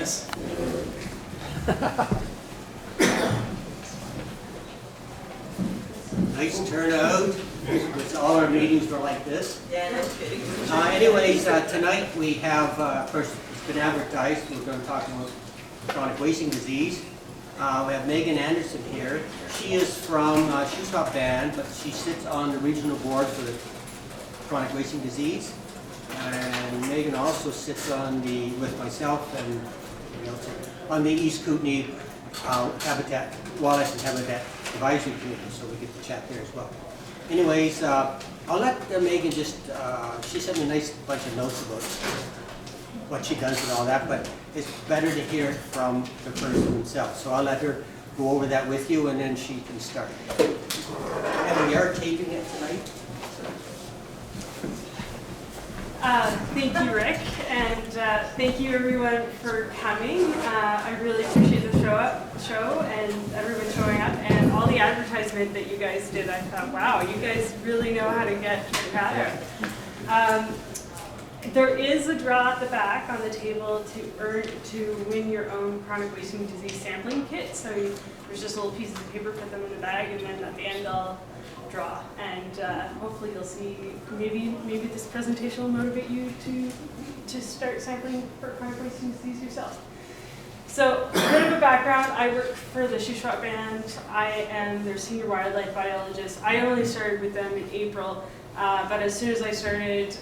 this. Nice turnout. All our meetings were like this. Yeah, no kidding. Anyways, tonight we have, of course, it's been advertised, we're going to talk about chronic wasting disease. We have Meghan Anderson here. She is from Shuswap Band, but she sits on the regional board for the chronic wasting disease. And Meghan also sits on with myself and on the East Kootenay Habitat, Wildlife and Habitat Advisory Committee, so we get to chat there as well. Anyways, I'll let Meghan just, she sent me a nice bunch of notes about what she does and all that, but it's better to hear it from the person himself. So I'll let her go over that with you and then she can start. And we are taping it tonight. Thank you, Rick, and thank you everyone for coming. I really appreciate the show and everyone showing up and all the advertisement that you guys did. I thought, wow, you guys really know how to get your hat out. There is a draw at the back on the table to win your own chronic wasting disease sampling kit. So there's just little pieces of paper, put them in the bag, and then at the end I'll draw. And hopefully you'll see, maybe this presentation will motivate you to start sampling for chronic wasting disease yourself. So a bit of a background, I work for the Shuswap Band. I am their senior wildlife biologist. I only started with them in April. But as soon as I started,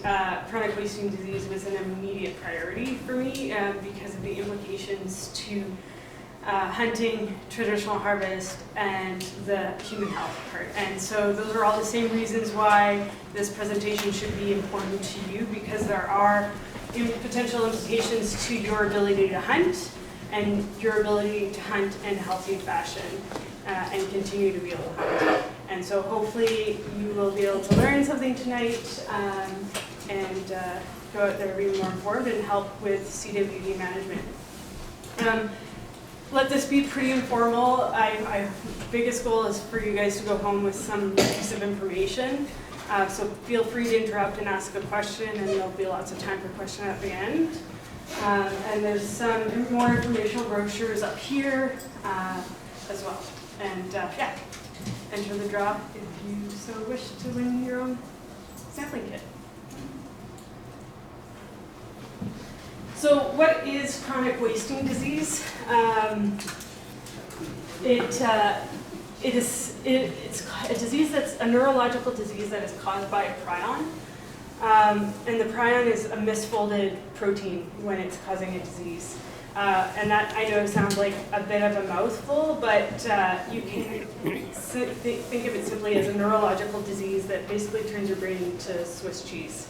chronic wasting disease was an immediate priority for me because of the implications to hunting, traditional harvest, and the human health part. And so those are all the same reasons why this presentation should be important to you, because there are potential implications to your ability to hunt and your ability to hunt in a healthy fashion and continue to be able to hunt. And so hopefully you will be able to learn something tonight and go out there being more informed and help with CWD management. Let this be pretty informal. My biggest goal is for you guys to go home with some piece of information. So feel free to interrupt and ask a question, and there'll be lots of time for questions at the end. And there's some more informational brochures up here as well. And yeah, enter the draw if you so wish to win your own sampling kit. So what is chronic wasting disease? It's a disease that's a neurological disease that is caused by a prion. And the prion is a misfolded protein when it's causing a disease. And that, I know, sounds like a bit of a mouthful, but you can think of it simply as a neurological disease that basically turns your brain into Swiss cheese.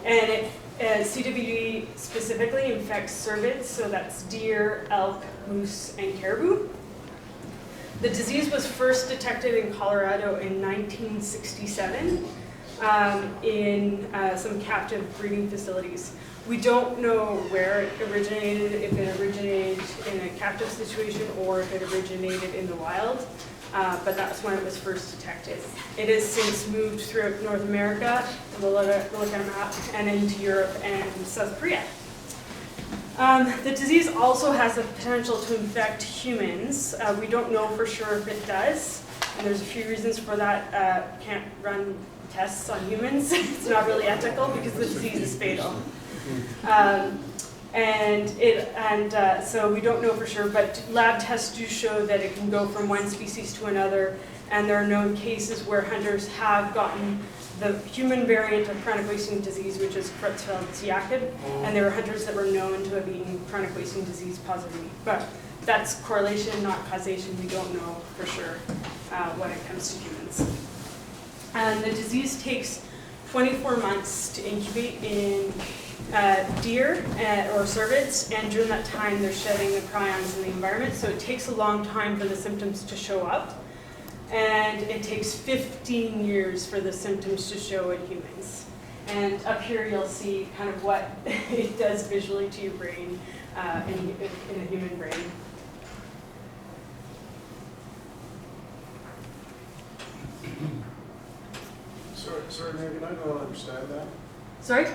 And CWD specifically infects cervids, so that's deer, elk, moose, and caribou. The disease was first detected in Colorado in 1967 in some captive breeding facilities. We don't know where it originated, if it originated in a captive situation or if it originated in the wild, but that's when it was first detected. It has since moved throughout North America, we'll look at a map, and into Europe and South Korea. The disease also has the potential to infect humans. We don't know for sure if it does, and there's a few reasons for that. Can't run tests on humans. It's not really ethical because the disease is fatal. So we don't know for sure, but lab tests do show that it can go from one species to another, and there are known cases where hunters have gotten the human variant of chronic wasting disease, which is Creutzfeldt-Jakob, and there are hunters that were known to have eaten chronic wasting disease positively. But that's correlation, not causation. We don't know for sure when it comes to humans. And the disease takes 24 months to incubate in deer or cervids, and during that time they're shedding the prions in the environment, so it takes a long time for the symptoms to show up, and it takes 15 years for the symptoms to show in humans. And up here you'll see kind of what it does visually to your brain in a human brain. Sorry, Meghan, I don't understand that. Sorry?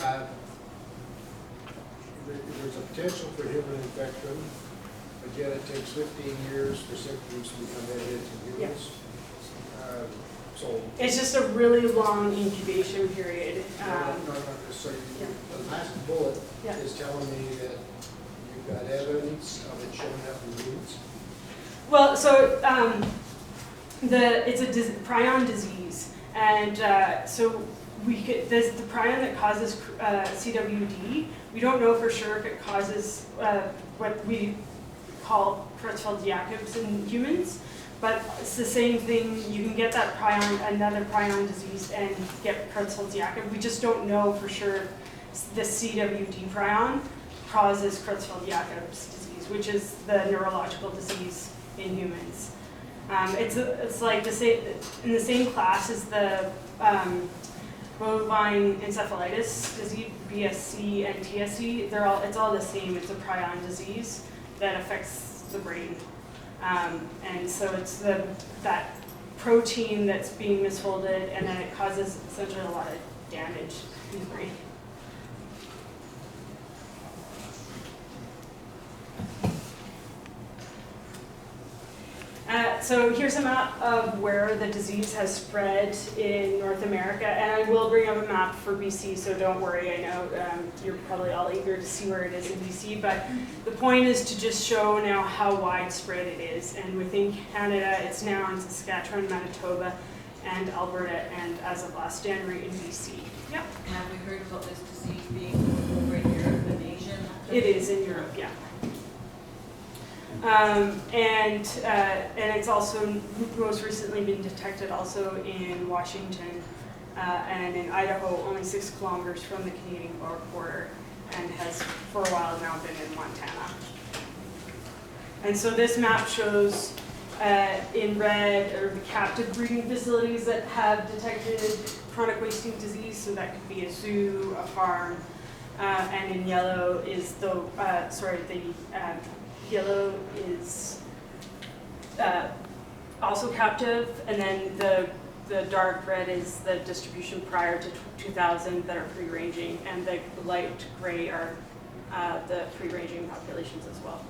there's a potential for human infection, but yet it takes 15 years for symptoms to become evident in humans. So It's just a really long incubation period. so yeah. the last bullet Yeah. is telling me that you've got evidence of it showing up in humans. Well, so it's a prion disease, and so the prion that causes CWD, we don't know for sure if it causes what we call Creutzfeldt-Jacobs in humans, but it's the same thing. You can get that another prion disease, and get Creutzfeldt-Jacobs. We just don't know for sure the CWD prion causes Creutzfeldt-Jacobs disease, which is the neurological disease in humans. It's like in the same class as the bovine encephalitis disease, BSC and TSC. It's all the same. It's a prion disease that affects the brain, and so it's that protein that's being misfolded, and then it causes essentially a lot of damage in the brain. So here's a map of where the disease has spread in North America, and I will bring up a map for BC, so don't worry. I know you're probably all eager to see where it is in BC, but the point is to just show now how widespread it is. And within Canada, it's now in Saskatchewan, Manitoba, and Alberta, and as of last January in BC. Yep. Have we heard about this disease being over in Europe and Asia? It is in Europe, yeah. And it's also most recently been detected also in Washington and in Idaho, only 6 kilometers from the Canadian border, and has for a while now been in Montana. And so this map shows in red are the captive breeding facilities that have detected chronic wasting disease, so that could be a zoo, a farm, and in yellow is yellow is also captive, and then the dark red is the distribution prior to 2000 that are free-ranging, and the light gray are the free-ranging populations as well.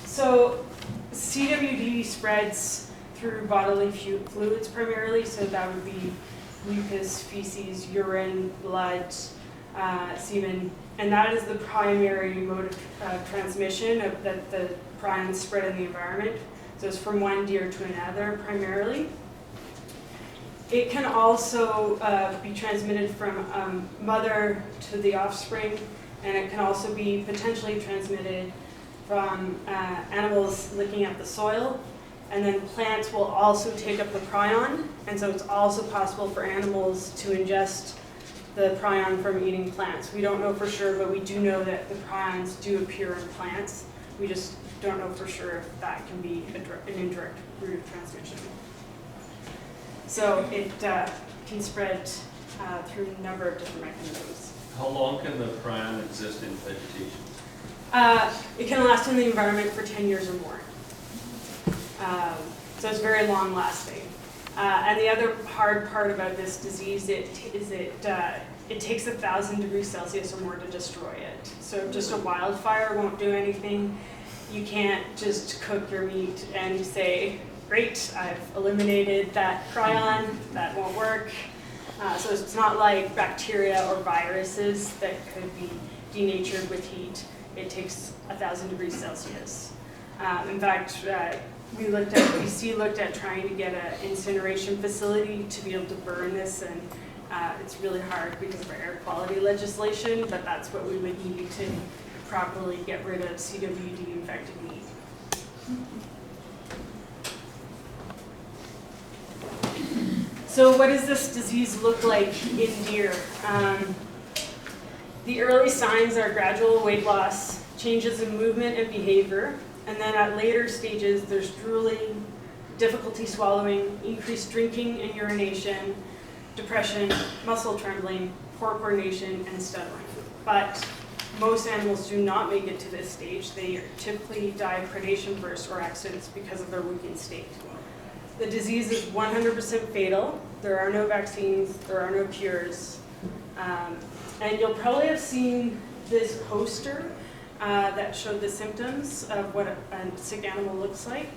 So CWD spreads through bodily fluids primarily, so that would be mucus, feces, urine, blood, semen, and that is the primary mode of transmission of the prions spread in the environment. So it's from one deer to another primarily. It can also be transmitted from mother to the offspring, and it can also be potentially transmitted from animals licking at the soil, and then plants will also take up the prion, and so it's also possible for animals to ingest the prion from eating plants. We don't know for sure, but we do know that the prions do appear in plants. We just don't know for sure if that can be an indirect route of transmission. So it can spread through a number of different mechanisms. How long can the prion exist in vegetation? It can last in the environment for 10 years or more. So it's very long lasting. And the other hard part about this disease it takes 1,000 degrees Celsius or more to destroy it. So just a wildfire won't do anything. You can't just cook your meat and say, great, I've eliminated that prion, that won't work. So it's not like bacteria or viruses that could be denatured with heat. It takes 1,000 degrees Celsius. In fact, BC looked at trying to get an incineration facility to be able to burn this, and it's really hard because of our air quality legislation, but that's what we would need to properly get rid of CWD infected meat. So what does this disease look like in deer? The early signs are gradual weight loss, changes in movement and behavior, and then at later stages there's drooling, difficulty swallowing, increased drinking and urination, depression, muscle trembling, poor coordination, and stuttering. But most animals do not make it to this stage. They typically die of predation first or accidents because of their weakened state. The disease is 100% fatal. There are no vaccines, there are no cures. And you'll probably have seen this poster that showed the symptoms of what a sick animal looks like.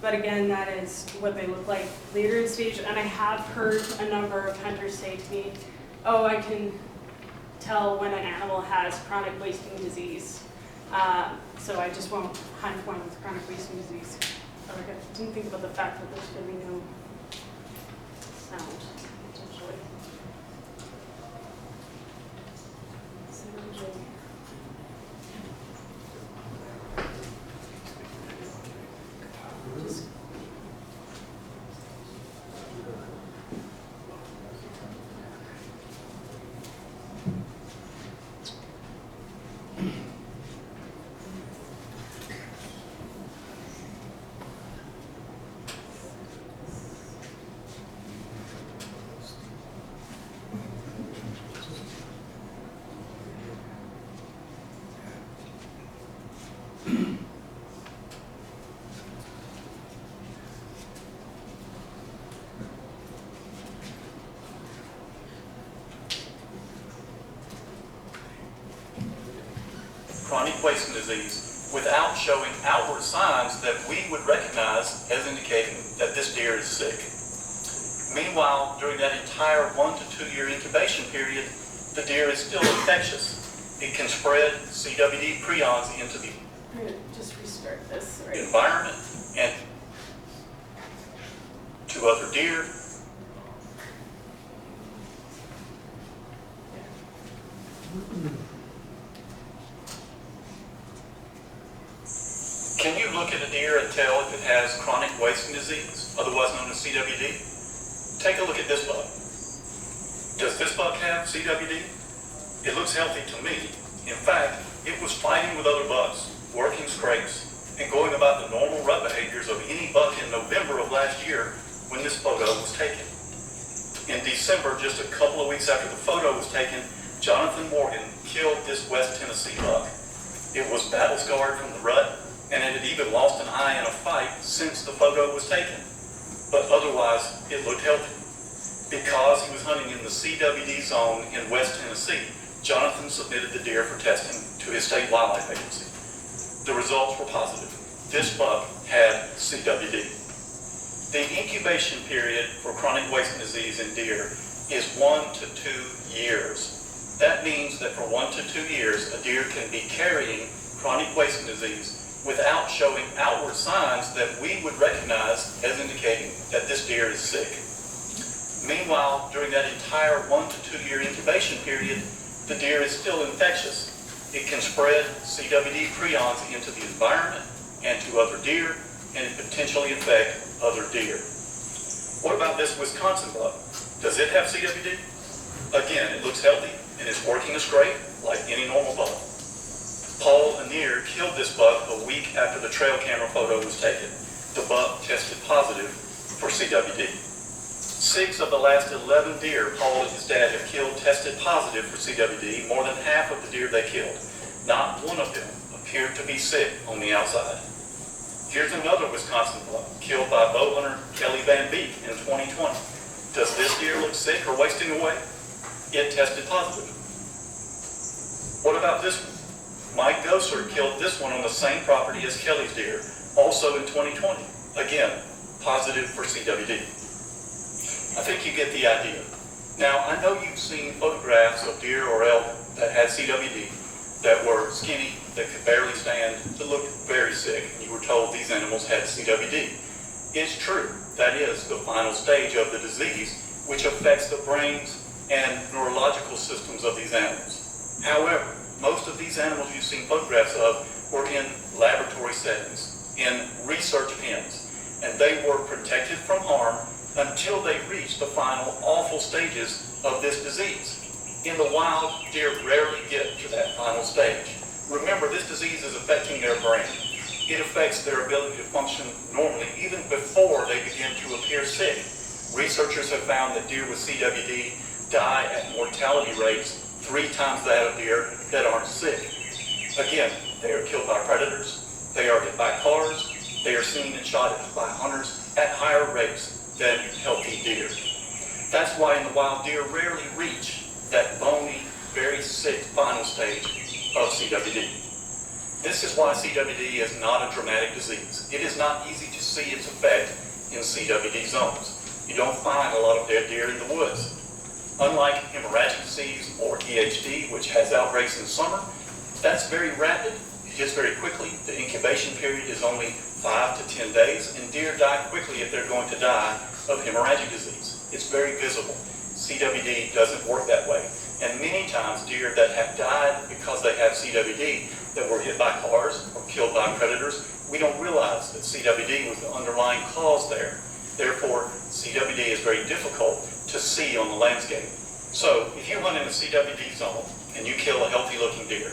But again, that is what they look like later in stage. And I have heard a number of hunters say to me, oh, I can tell when an animal has chronic wasting disease. So I just won't hunt one with chronic wasting disease. Oh, I didn't think about the fact that there's going to be no sound, potentially. Chronic wasting disease without showing outward signs that we would recognize as indicating that this deer is sick. Meanwhile, during that entire 1 to 2 year incubation period, the deer is still infectious. It can spread CWD prions into the I'm going to just restart this. Right. environment and to other deer. Can you look at a deer and tell if it has chronic wasting disease, otherwise known as CWD? Take a look at this buck. Does this buck have CWD? It looks healthy to me. In fact, it was fighting with other bucks, working scrapes, and going about the normal rut behaviors of any buck in November of last year when this photo was taken. In December, just a couple of weeks after the photo was taken, Jonathan Morgan killed this West Tennessee buck. It was battle scarred from the rut, and it had even lost an eye in a fight since the photo was taken. But otherwise, it looked healthy. Because he was hunting in the CWD zone in West Tennessee, Jonathan submitted the deer for testing to his state wildlife agency. The results were positive. This buck had CWD. The incubation period for chronic wasting disease in deer is 1 to 2 years. That means that for 1 to 2 years, a deer can be carrying chronic wasting disease without showing outward signs that we would recognize as indicating that this deer is sick. Meanwhile, during that entire 1 to 2 year incubation period, the deer is still infectious. It can spread CWD prions into the environment and to other deer, and potentially infect other deer. What about this Wisconsin buck? Does it have CWD? Again, it looks healthy and is working a scrape like any normal buck. Paul Anir killed this buck a week after the trail camera photo was taken. The buck tested positive for CWD. 6 of the last 11 deer Paul and his dad have killed tested positive for CWD, more than half of the deer they killed. Not one of them appeared to be sick on the outside. Here's another Wisconsin buck killed by bow hunter Kelly Van Beek in 2020. Does this deer look sick or wasting away? It tested positive. What about this one? Mike Gosser killed this one on the same property as Kelly's deer, also in 2020. Again, positive for CWD. I think you get the idea. Now, I know you've seen photographs of deer or elk that had CWD, that were skinny, that could barely stand, that looked very sick, and you were told these animals had CWD. It's true, that is the final stage of the disease, which affects the brains and neurological systems of these animals. However, most of these animals you've seen photographs of were in laboratory settings, in research pens, and they were protected from harm until they reached the final awful stages of this disease. In the wild, deer rarely get to that final stage. Remember, this disease is affecting their brain. It affects their ability to function normally even before they begin to appear sick. Researchers have found that deer with CWD die at mortality rates 3 times that of deer that aren't sick. Again, they are killed by predators, they are hit by cars, they are seen and shot at by hunters, at higher rates than healthy deer. That's why in the wild, deer rarely reach that bony, very sick final stage of CWD. This is why CWD is not a dramatic disease. It is not easy to see its effect in CWD zones. You don't find a lot of dead deer in the woods. Unlike hemorrhagic disease or EHD, which has outbreaks in summer, that's very rapid. It hits very quickly. The incubation period is only 5 to 10 days, and deer die quickly if they're going to die of hemorrhagic disease. It's very visible. CWD doesn't work that way. And many times deer that have died because they have CWD, that were hit by cars or killed by predators, we don't realize that CWD was the underlying cause there. Therefore, CWD is very difficult to see on the landscape. So, if you hunt in a CWD zone and you kill a healthy looking deer,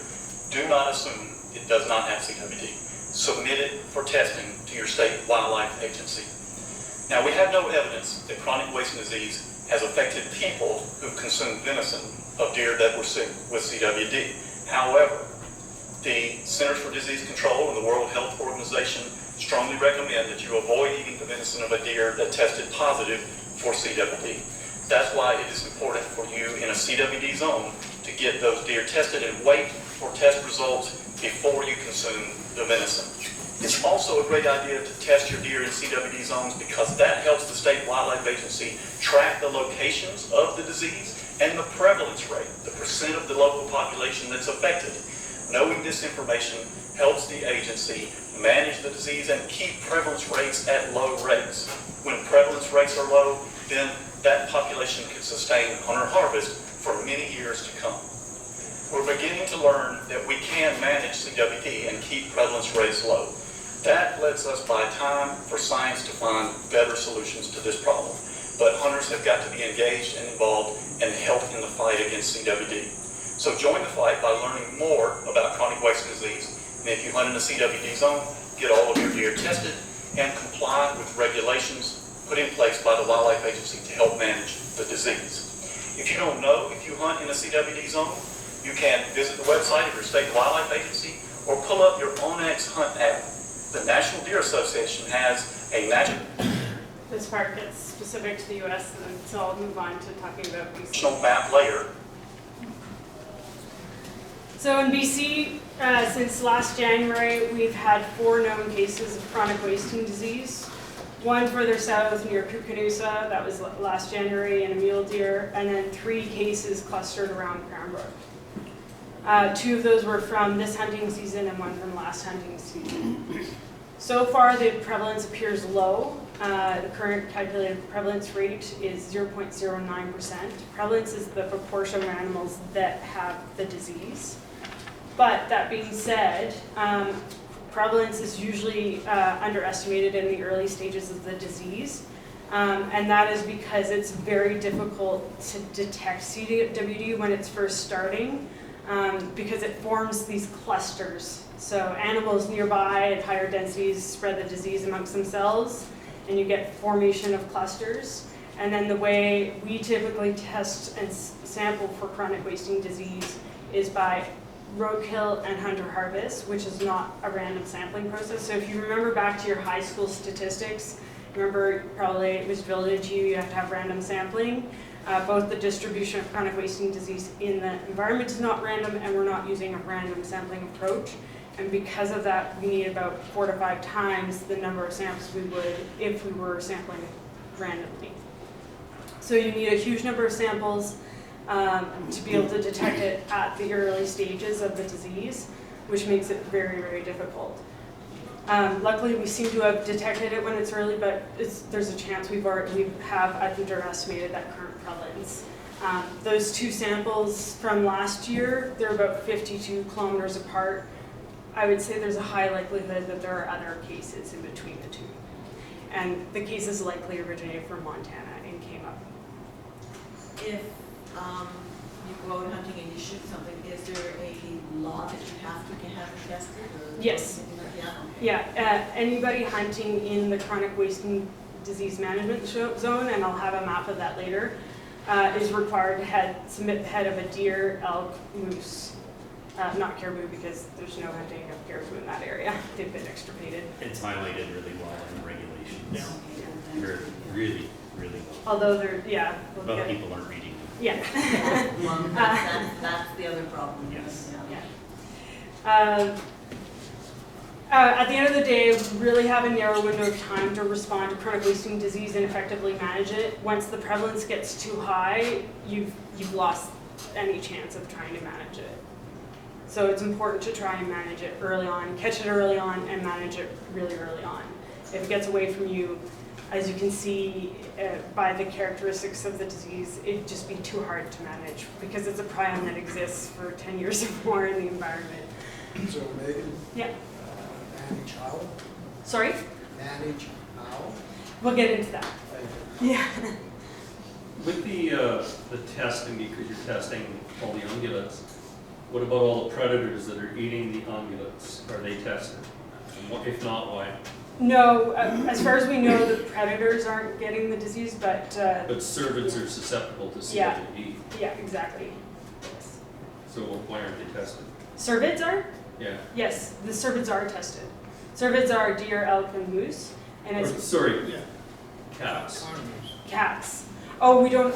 do not assume it does not have CWD. Submit it for testing to your state wildlife agency. Now, we have no evidence that chronic wasting disease has affected people who consume venison of deer that were sick with CWD. However, the Centers for Disease Control and the World Health Organization strongly recommend that you avoid eating the venison of a deer that tested positive for CWD. That's why it is important for you in a CWD zone to get those deer tested and wait for test results before you consume the venison. It's also a great idea to test your deer in CWD zones because that helps the State Wildlife Agency track the locations of the disease and the prevalence rate, the percent of the local population that's affected. Knowing this information helps the agency manage the disease and keep prevalence rates at low rates. When prevalence rates are low, then that population can sustain hunter-harvest for many years to come. We're beginning to learn that we can manage CWD and keep prevalence rates low. That lets us buy time for science to find better solutions to this problem. But hunters have got to be engaged and involved and help in the fight against CWD. So join the fight by learning more about chronic wasting disease. And if you hunt in a CWD zone, get all of your deer tested and comply with regulations put in place by the Wildlife Agency to help manage the disease. If you don't know if you hunt in a CWD zone, you can visit the website of your state wildlife agency or pull up your Onyx Hunt app. The National Deer Association has a This part gets specific to the U.S., and so I'll move on to talking about BC. national map layer. So in BC, since last January, we've had 4 known cases of chronic wasting disease. One further south near Kootenay, that was last January, in a mule deer, and then 3 cases clustered around Cranbrook. 2 of those were from this hunting season and 1 from last hunting season. So far, the prevalence appears low. The current calculated prevalence rate is 0.09%. Prevalence is the proportion of animals that have the disease. But that being said, prevalence is usually underestimated in the early stages of the disease. And that is because it's very difficult to detect CWD when it's first starting because it forms these clusters. So animals nearby at higher densities spread the disease amongst themselves, and you get formation of clusters. And then the way we typically test and sample for chronic wasting disease is by roadkill and hunter harvest, which is not a random sampling process. So if you remember back to your high school statistics, remember probably it was drilled you have to have random sampling. Both the distribution of chronic wasting disease in the environment is not random, and we're not using a random sampling approach. And because of that, we need about 4 to 5 times the number of samples we would if we were sampling randomly. So you need a huge number of samples to be able to detect it at the early stages of the disease, which makes it very, very difficult. Luckily, we seem to have detected it when it's early, but there's a chance we have underestimated that current prevalence. Those 2 samples from last year, they're about 52 kilometers apart. I would say there's a high likelihood that there are other cases in between the 2. And the cases likely originated from Montana and came up. If you go out hunting and you shoot something, is there a law that you have to have it tested? Or Yes. Yeah, anybody hunting in the chronic wasting disease management zone, and I'll have a map of that later, is required to submit the head of a deer, elk, moose Not caribou, because there's no hunting of caribou in that area. They've been extirpated. It's highlighted really well in the regulations. They're really, really well. Although they're, yeah. we'll But get- people aren't reading them. Yeah. Well, that's the other problem. Yes. Yeah. At the end of the day, we really have a narrow window of time to respond to chronic wasting disease and effectively manage it. Once the prevalence gets too high, you've lost any chance of trying to manage it. So it's important to try and manage it early on, catch it early on, and manage it really early on. If it gets away from you, as you can see by the characteristics of the disease, it'd just be too hard to manage because it's a prion that exists for 10 years or more in the environment. So Megan, Yeah. manage how? Sorry? Manage how? We'll get into that. Thank you. Yeah. With the testing, because you're testing all the ungulates, what about all the predators that are eating the ungulates? Are they tested? And if not, why? No, as far as we know, the predators aren't getting the disease, but But cervids are susceptible to Yeah. CWD, yeah, exactly. Yes. so why aren't they tested? Cervids are? Yeah. Yes, the cervids are tested. Cervids are deer, elk, and moose, and Or, it's sorry, Yeah. cats. cats. Oh, we don't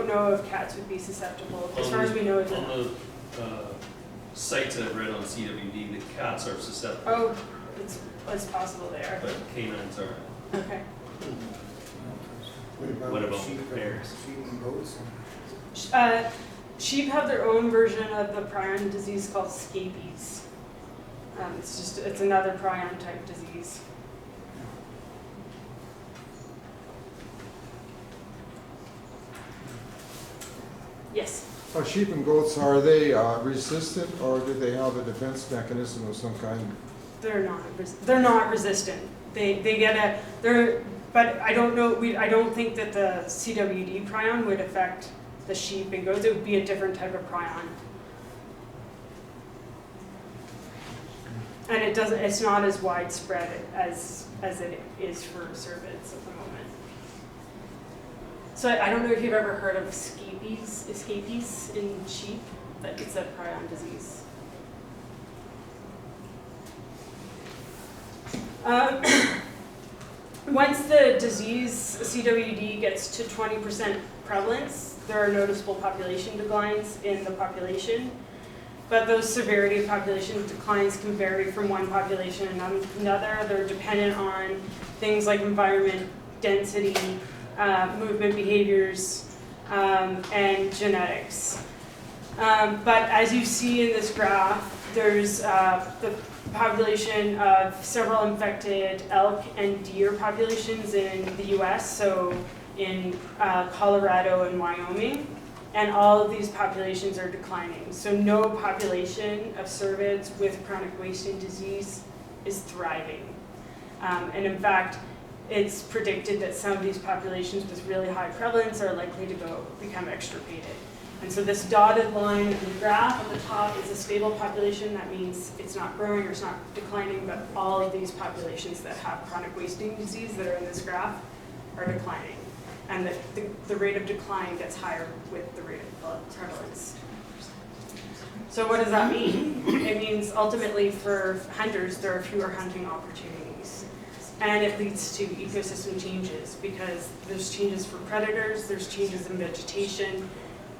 know if cats would be susceptible. As far as we know, On the sites I've read on CWD, the cats are susceptible, oh, it's possible there. but canines aren't. Okay. What about sheep and- bears? Sheep and goats? Sheep have their own version of the prion disease called scabies. It's another prion type disease. Yes. Sheep and goats, are they resistant, or do they have a defense mechanism of some kind? They're not resistant. But I don't know. I don't think that the CWD prion would affect the sheep and goats. It would be a different type of prion, and it doesn't. It's not as widespread as it is for cervids at the moment. So I don't know if you've ever heard of escapees in sheep. That it's a prion disease. Once the disease, CWD, gets to 20% prevalence, there are noticeable population declines in the population. But those severity of population declines can vary from one population to another. They're dependent on things like environment, density, movement behaviors, and genetics. But as you see in this graph, there's the population of several infected elk and deer populations in the US, so in Colorado and Wyoming, and all of these populations are declining. So no population of cervids with chronic wasting disease is thriving. And in fact, it's predicted that some of these populations with really high prevalence are likely to become extirpated. And so this dotted line in the graph at the top is a stable population. That means it's not growing or it's not declining, but all of these populations that have chronic wasting disease that are in this graph are declining. And the rate of decline gets higher with the rate of prevalence. So what does that mean? It means ultimately for hunters, there are fewer hunting opportunities. And it leads to ecosystem changes because there's changes for predators, there's changes in vegetation,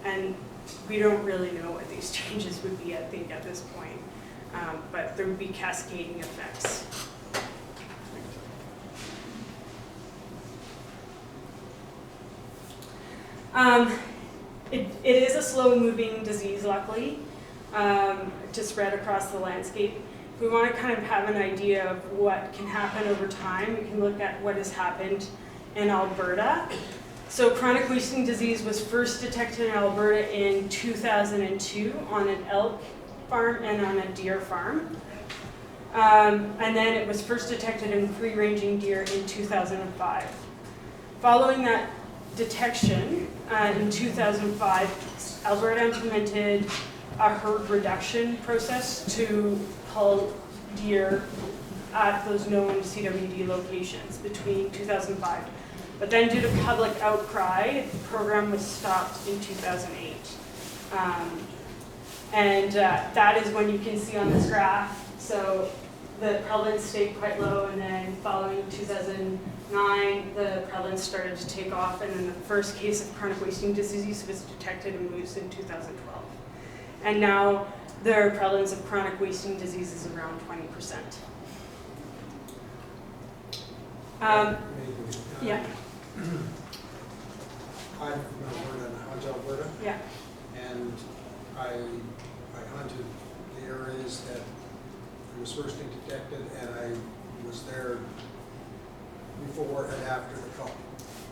and we don't really know what these changes would be, I think, at this point. But there would be cascading effects. It is a slow-moving disease, luckily, to spread across the landscape. If we want to kind of have an idea of what can happen over time, we can look at what has happened in Alberta. So chronic wasting disease was first detected in Alberta in 2002 on an elk farm and on a deer farm. And then it was first detected in free-ranging deer in 2005. Following that detection, in 2005, Alberta implemented a herd reduction process to cull deer at those known CWD locations between 2005. But then due to public outcry, the program was stopped in 2008. And that is when you can see on this graph, so the prevalence stayed quite low, and then following 2009, the prevalence started to take off, and then the first case of chronic wasting disease was detected in moose in 2012. And now the prevalence of chronic wasting disease is around 20%. Yeah. I'm from Alberta, in Hunt, Alberta, Yeah. and I hunted the areas that it was first detected, and I was there before and after the call.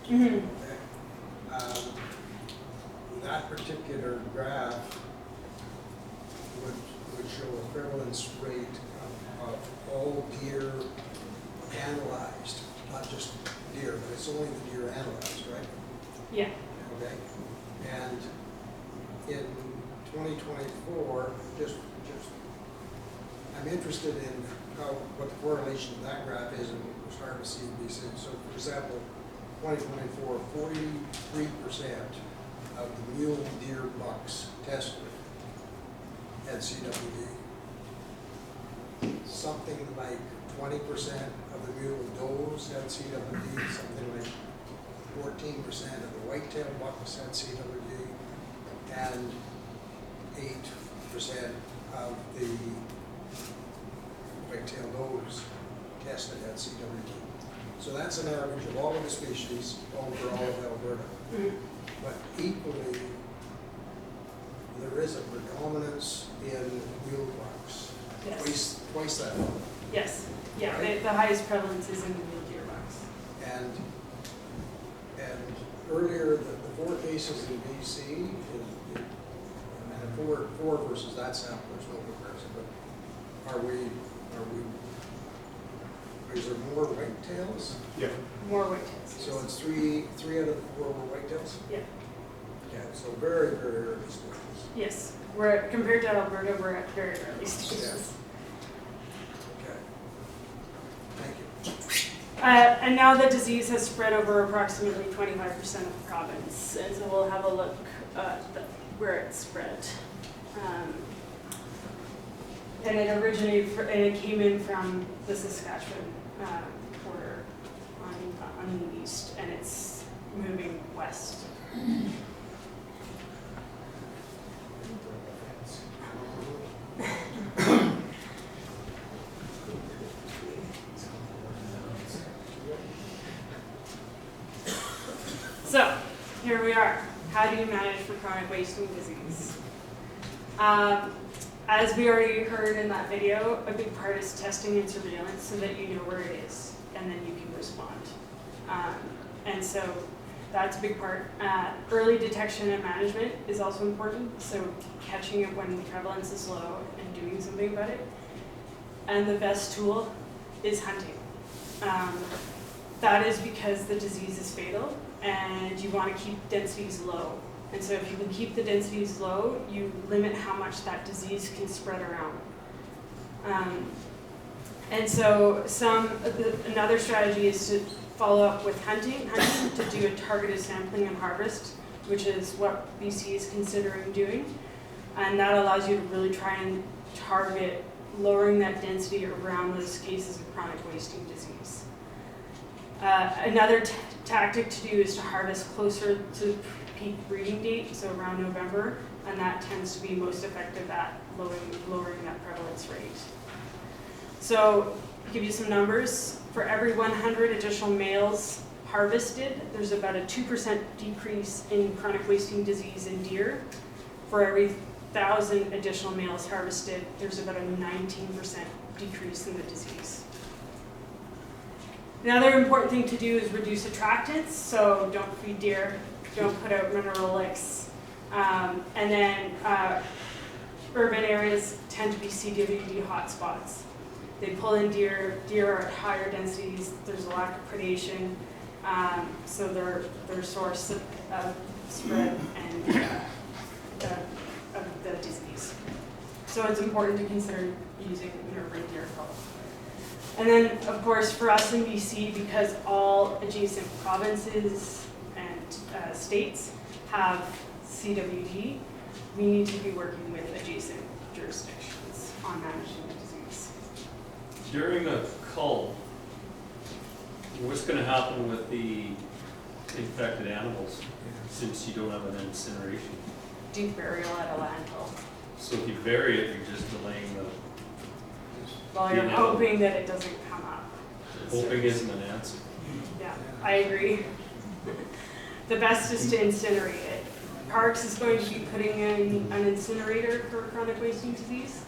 Mm-hmm. Okay. That particular graph would show a prevalence rate of all deer analyzed, not just deer, but it's only the deer analyzed, right? Yeah. Okay. And in 2024, I'm interested in what the correlation of that graph is, and we're starting to see these things. So, for example, 2024, 43% of the mule deer bucks tested had CWD. Something like 20% of the mule does had CWD. Something like 14% of the whitetail bucks had CWD, and 8% of the whitetail does tested at CWD. So that's an average of all of the species over all of Alberta. Mm-hmm. But equally, there is a predominance in mule bucks. Yes. Twice that level. Yes. Yeah. Right. The highest prevalence is in the mule deer bucks. And earlier, the 4 cases in BC, and 4 versus that sample, there's no comparison, but is there more whitetails? Yeah. More whitetails. So it's 3 out of the 4 were whitetails? Yeah. Yeah, so very, very early stages. Yes. Compared to Alberta, we're at very early stages. Okay. Thank you. And now the disease has spread over approximately 25% of the province, and so we'll have a look at where it's spread. And it came in from the Saskatchewan border on the east, and it's moving west. So, here we are. How do you manage for chronic wasting disease? As we already heard in that video, a big part is testing and surveillance so that you know where it is, and then you can respond. And so that's a big part. Early detection and management is also important, so catching it when prevalence is low and doing something about it. And the best tool is hunting. That is because the disease is fatal, and you want to keep densities low. And so if you can keep the densities low, you limit how much that disease can spread around. And so another strategy is to follow up with hunting to do a targeted sampling and harvest, which is what BC is considering doing. And that allows you to really try and target lowering that density around those cases of chronic wasting disease. Another tactic to do is to harvest closer to peak breeding date, so around November, and that tends to be most effective at lowering that prevalence rate. So, to give you some numbers, for every 100 additional males harvested, there's about a 2% decrease in chronic wasting disease in deer. For every 1,000 additional males harvested, there's about a 19% decrease in the disease. Another important thing to do is reduce attractants, so don't feed deer, don't put out mineral licks. And then urban areas tend to be CWD hotspots. They pull in deer are at higher densities, there's a lack of predation, so they're a source of spread and of the disease. So it's important to consider using reindeer cover. And then, of course, for us in BC, because all adjacent provinces and states have CWD, we need to be working with adjacent jurisdictions on managing the disease. During a cull, what's gonna happen with the infected animals, since you don't have an incineration? Deep burial at a landfill. So if you bury it, you're just delaying the, Well, you're You know. hoping that it doesn't come up. hoping isn't an answer. Yeah, I agree. The best is to incinerate it. Parks is going to be putting in an incinerator for chronic wasting disease.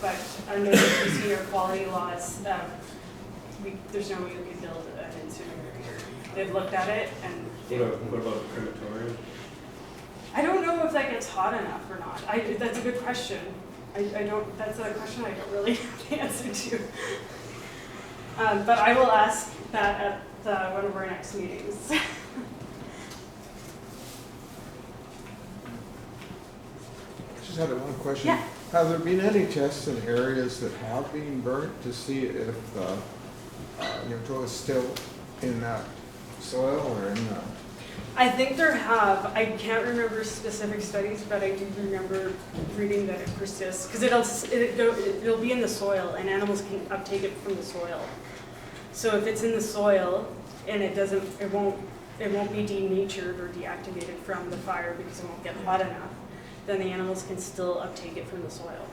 But under the BC air quality laws, there's no way you can build an incinerator. They've looked at it and What about a crematorium? I don't know if that gets hot enough or not. That's a good question. That's a question I don't really have the answer to. But I will ask that at one of our next meetings. Just had one question. Yeah. Have there been any tests in areas that have been burnt to see if the nematode is still in that soil or in the? I think there have. I can't remember specific studies, but I do remember reading that it persists because it'll be in the soil and animals can uptake it from the soil. So if it's in the soil and it won't be denatured or deactivated from the fire because it won't get hot enough, then the animals can still uptake it from the soil.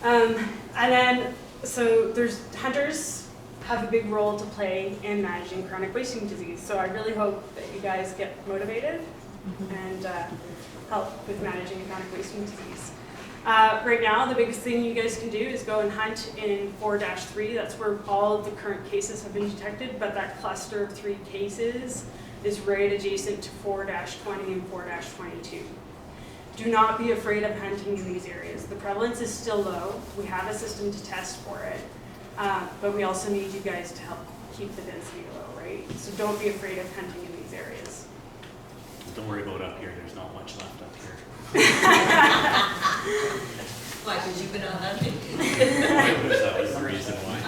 And then, so hunters have a big role to play in managing chronic wasting disease. So I really hope that you guys get motivated and help with managing chronic wasting disease. Right now, the biggest thing you guys can do is go and hunt in 4-3. That's where all of the current cases have been detected, but that cluster of 3 cases is right adjacent to 4-20 and 4-22. Do not be afraid of hunting in these areas. The prevalence is still low. We have a system to test for it, but we also need you guys to help keep the density low, right? So don't be afraid of hunting in these areas. Don't worry about up here, there's not much left up here. Why, because you've been out hunting? That was the reason why.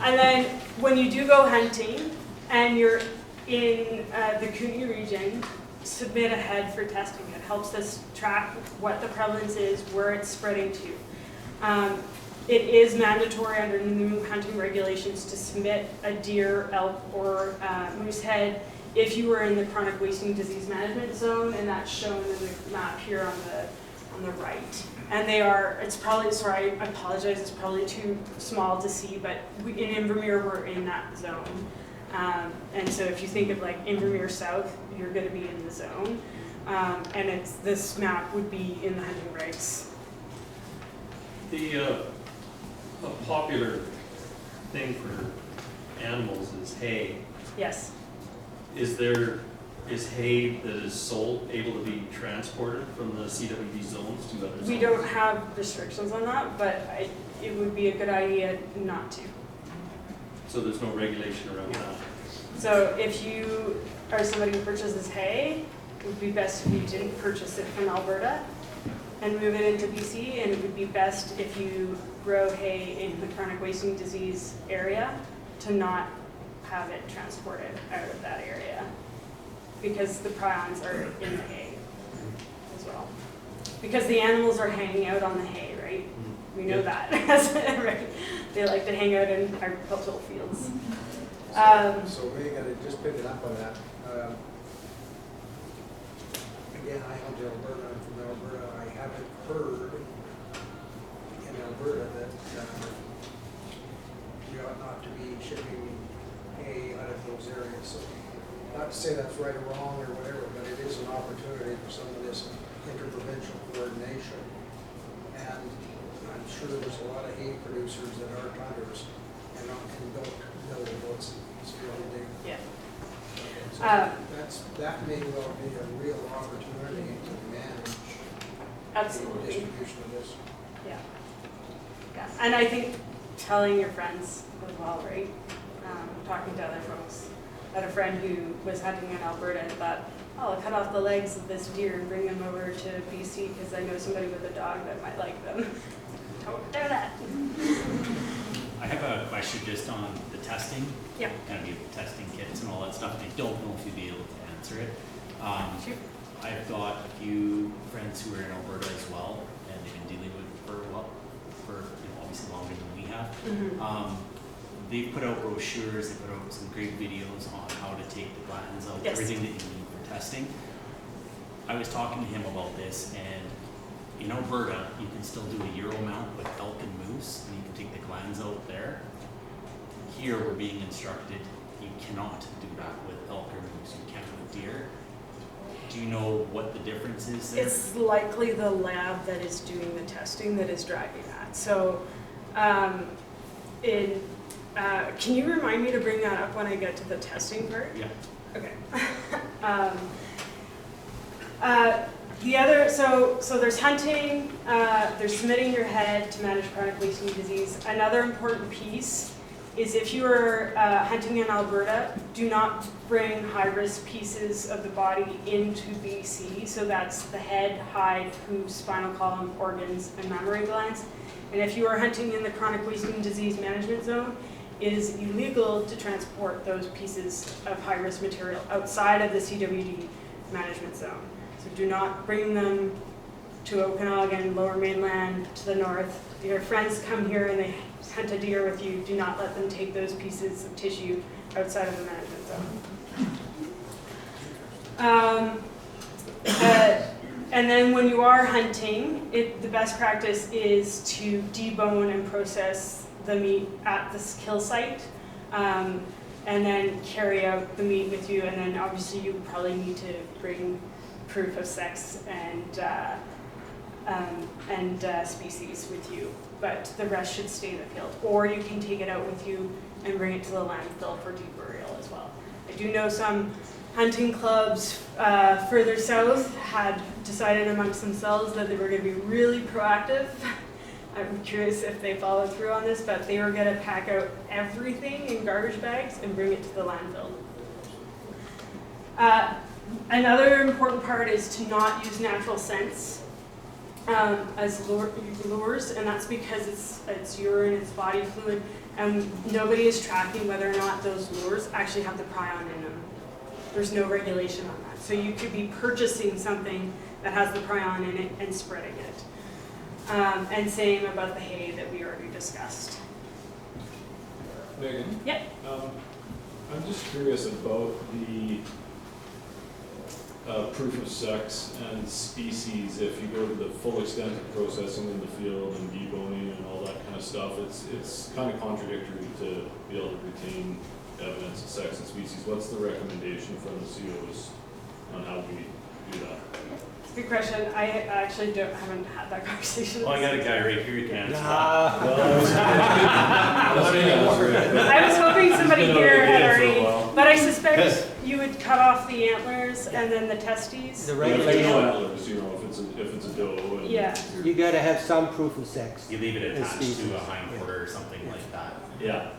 And then when you do go hunting and you're in the Kootenay region, submit ahead for testing. It helps us track what the prevalence is, where it's spreading to. It is mandatory under new hunting regulations to submit a deer, elk, or moose head if you were in the chronic wasting disease management zone, and that's shown in the map here on the right. And they are, it's probably, sorry, I apologize, it's probably too small to see, but in Invermere, we're in that zone. And so if you think of like Invermere South, you're gonna be in the zone. And this map would be in the hunting regs. A popular thing for animals is hay. Yes. Is hay that is sold able to be transported from the CWD zones to other zones? We don't have restrictions on that, but it would be a good idea not to. So there's no regulation around that? So if you are somebody who purchases hay, it would be best if you didn't purchase it from Alberta and move it into BC, and it would be best if you grow hay in the chronic wasting disease area to not have it transported out of that area because the prions are in the hay as well. Because the animals are hanging out on the hay, right? We know that. Right? They like to hang out in agricultural fields. So we got to just pick it up on that. Again, I hunt in Alberta. I'm from Alberta. I haven't heard in Alberta that you ought not to be shipping hay out of those areas. So not to say that's right or wrong or whatever, but it is an opportunity for some of this interprovincial coordination. And I'm sure there's a lot of hay producers that are hunters and don't know what's really big. Yeah. So that may well be a real opportunity to manage Absolutely. the distribution of this. Yeah. Yeah. And I think telling your friends as well, right? Talking to other folks. I had a friend who was hunting in Alberta and thought, oh, I'll cut off the legs of this deer and bring them over to BC because I know somebody with a dog that might like them. Don't do that. I I have a question just on the testing. Yeah. Kind of the testing kits and all that stuff. I don't know if you'd be able to answer it. Sure. I've got a few friends who are in Alberta as well, and they've been dealing with it for a while, obviously longer than we have. Mhm. They've put out brochures, they put out some great videos on how to take the glands out, Yes. everything that you need for testing. I was talking to him about this, and in Alberta, you can still do a Euro mount with elk and moose, and you can take the glands out there. Here, we're being instructed you cannot do that with elk or moose, you can with deer. Do you know what the difference is there? It's likely the lab that is doing the testing that is driving that. So, can you remind me to bring that up when I get to the testing part? Yeah. Okay. The other, so there's hunting, there's submitting your head to manage chronic wasting disease. Another important piece is if you are hunting in Alberta, do not bring high-risk pieces of the body into BC. So that's the head, hide, hoof, spinal column, organs, and mammary glands. And if you are hunting in the chronic wasting disease management zone, it is illegal to transport those pieces of high-risk material outside of the CWD management zone. So do not bring them to Okanagan, Lower Mainland, to the north. If your friends come here and they hunt a deer with you, do not let them take those pieces of tissue outside of the management zone. And then when you are hunting, the best practice is to debone and process the meat at the kill site, and then carry out the meat with you. And then obviously you probably need to bring proof of sex and species with you, but the rest should stay in the field. Or you can take it out with you and bring it to the landfill for deep burial as well. I do know some hunting clubs further south had decided amongst themselves that they were going to be really proactive. I'm curious if they followed through on this, but they were going to pack out everything in garbage bags and bring it to the landfill. Another important part is to not use natural scents as lures, and that's because it's urine, it's body fluid, and nobody is tracking whether or not those lures actually have the prion in them. There's no regulation on that. So you could be purchasing something that has the prion in it and spreading it. And same about the hay that we already discussed. Megan? Yep. I'm just curious about the proof of sex and species. If you go to the full extent of processing in the field and deboning and all that kind of stuff, it's kind of contradictory to be able to retain evidence of sex and species. What's the recommendation from the COs on how we do that? It's a good question. I actually haven't had that conversation. Well, I got a guy right here who can answer I was hoping somebody here had already, but I suspect you would cut off the antlers and then the testes. The Yeah, regulation, no antlers, if it's a doe. And Yeah. you gotta have some proof of sex. You leave it And attached species. to a hind quarter or something like that. Yeah,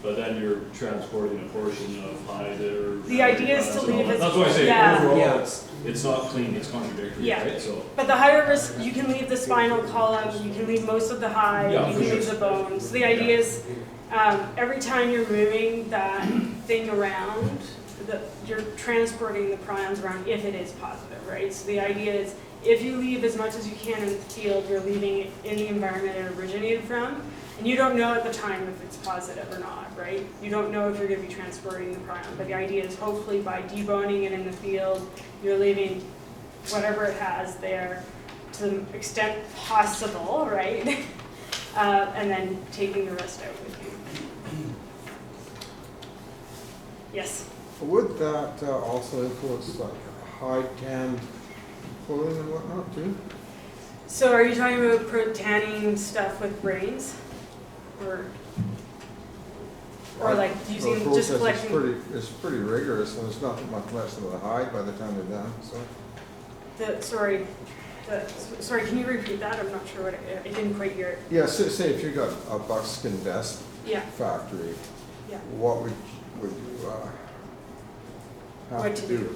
but then you're transporting a portion of hide or. The idea is to leave it- That's why I say yeah. overall, Yeah. it's not clean, it's contradictory, Yeah. right? So, But the higher risk, you can leave the spinal column, you can leave most of the hide, Yeah, you for can leave sure. the bones. The idea is every time you're moving that thing around, you're transporting the prions around if it is positive, right? So the idea is if you leave as much as you can in the field, you're leaving it in the environment it originated from. And you don't know at the time if it's positive or not, right? You don't know if you're going to be transporting the prion. But the idea is hopefully by deboning it in the field, you're leaving whatever it has there to the extent possible, right? And then taking the rest out with you. Yes? Would that also influence like hide tanned clothing and whatnot too? So are you talking about tanning stuff with brains? Or like using, The just process collecting? is pretty rigorous, and there's nothing much less of the hide by the time they're done, so. Sorry, can you repeat that? I'm not sure what, I didn't quite hear it. Yeah, say if you got a buckskin vest Yeah, factory, yeah. what would you What have to to do? do?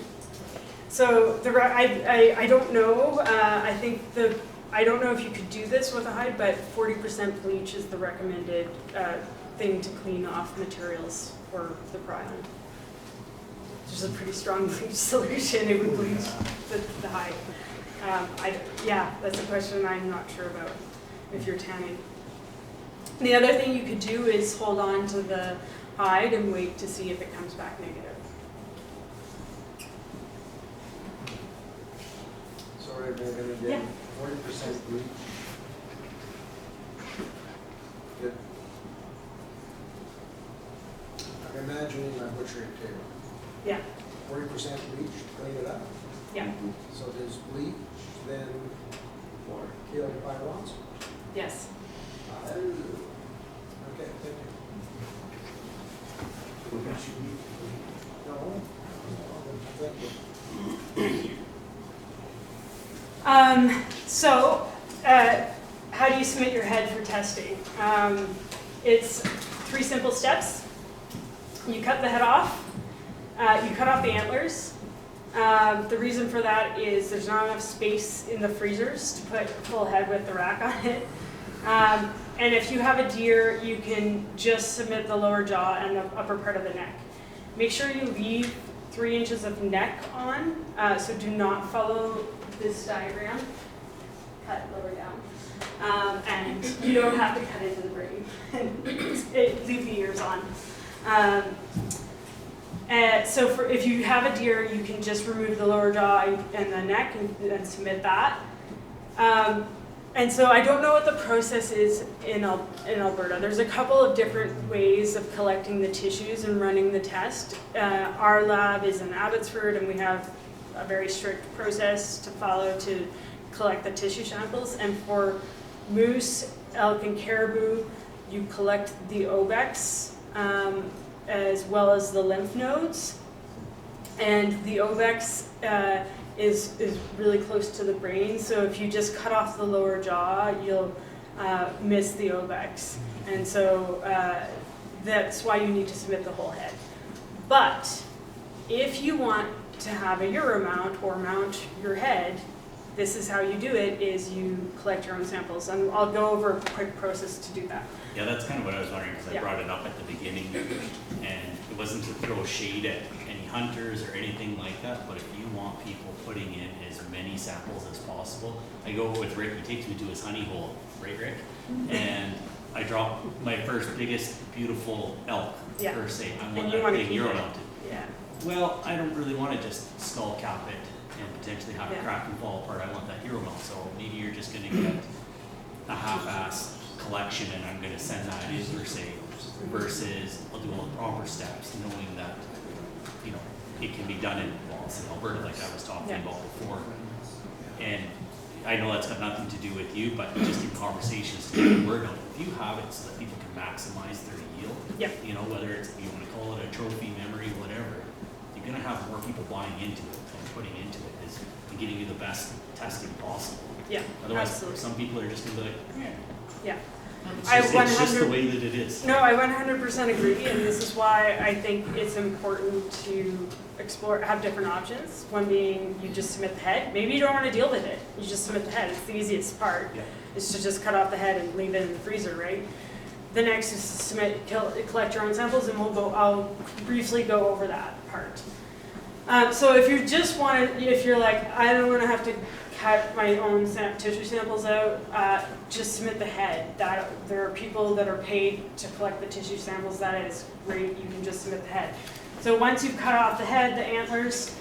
So I don't know. I think I don't know if you could do this with a hide, but 40% bleach is the recommended thing to clean off materials for the prion. There's a pretty strong bleach solution, it would bleach the hide. Yeah, that's a question I'm not sure about if you're tanning. The other thing you could do is hold on to the hide and wait to see if it comes back negative. Sorry, we're gonna Yeah. get 40% bleach. Good. I'm imagining my butchering table. Yeah, 40% bleach, clean it up. yeah, So does bleach then kill the pyrons? yes. Okay, thank you. No, thank you. So, how do you submit your head for testing? It's 3 simple steps. You cut the head off. You cut off the antlers. The reason for that is there's not enough space in the freezers to put full head with the rack on it. And if you have a deer, you can just submit the lower jaw and the upper part of the neck. Make sure you leave 3 inches of neck on, so do not follow this diagram. Cut lower down. And you don't have to cut into the brain. Leave the ears on. So if you have a deer, you can just remove the lower jaw and the neck and submit that. And so I don't know what the process is in Alberta. There's a couple of different ways of collecting the tissues and running the test. Our lab is in Abbotsford, and we have a very strict process to follow to collect the tissue samples. And for moose, elk, and caribou, you collect the obex as well as the lymph nodes. And the obex is really close to the brain, so if you just cut off the lower jaw, you'll miss the obex. And so that's why you need to submit the whole head. But if you want to have a Euro mount or mount your head, this is how you do it, is you collect your own samples. And I'll go over a quick process to do that. Yeah, that's kind of what I was wondering, because I brought it up at the beginning, and it wasn't to throw shade at any hunters or anything like that, but if you want people putting in as many samples as possible, I go with Rick, he takes me to his honey hole, right Rick? And I drop my first biggest beautiful elk, per se. I want that big Euro mounted. Yeah. Well, I don't really want to just skull cap it and potentially have it crack and fall apart. I want that Euro mount, so maybe you're just going to get a half-ass collection and I'm going to send that in per se, versus I'll do all the proper steps knowing that, you know, it can be done in Alberta like I was talking about before. And I know that's got nothing to do with you, but just in conversations to get the word out, if you have it so that people can maximize their yield, you know, whether it's, you want to call it a trophy, memory, whatever, you're going to have more people buying into it and putting into it and getting you the best testing possible. Yeah, otherwise, absolutely. Some people are just going to be like, yeah. It's just the way that it is. No, I 100% agree, and this is why I think it's important to explore, have different options. One being you just submit the head. Maybe you don't want to deal with it. You just submit the head. It's the easiest part. Is to just cut off the head and leave it in the freezer, right? The next is to submit, collect your own samples, and I'll briefly go over that part. So if you just want to, if you're like, I don't want to have to cut my own tissue samples out, just submit the head. There are people that are paid to collect the tissue samples. That is great. You can just submit the head. So once you've cut off the head, the antlers,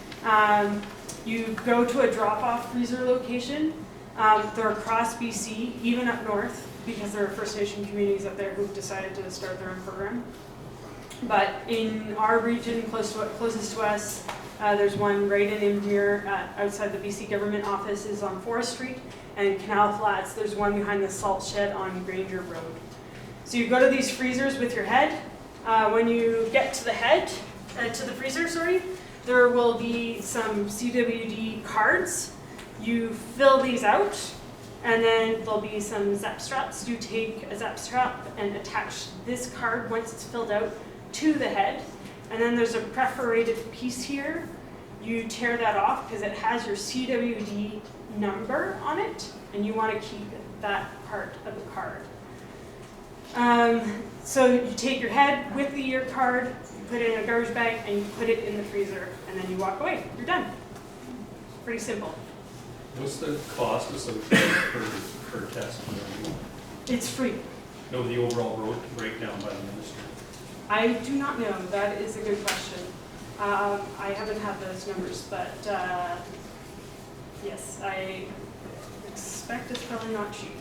you go to a drop-off freezer location. They're across BC, even up north, because there are First Nation communities up there who've decided to start their own program. But in our region, closest to us, there's one right in Invermere, outside the BC government office is on Forest Street, and Canal Flats, there's one behind the salt shed on Granger Road. So you go to these freezers with your head. When you get to the head, to the freezer, sorry, there will be some CWD cards. You fill these out, and then there'll be some zap straps. You take a zap strap and attach this card once it's filled out to the head. And then there's a perforated piece here. You tear that off because it has your CWD number on it, and you want to keep that part of the card. So you take your head with the ear card, you put it in a garbage bag, and you put it in the freezer, and then you walk away. You're done. Pretty simple. What's the cost associated per test? It's free. No, the overall breakdown by the ministry. I do not know. That is a good question. I haven't had those numbers, but yes, I expect it's probably not cheap.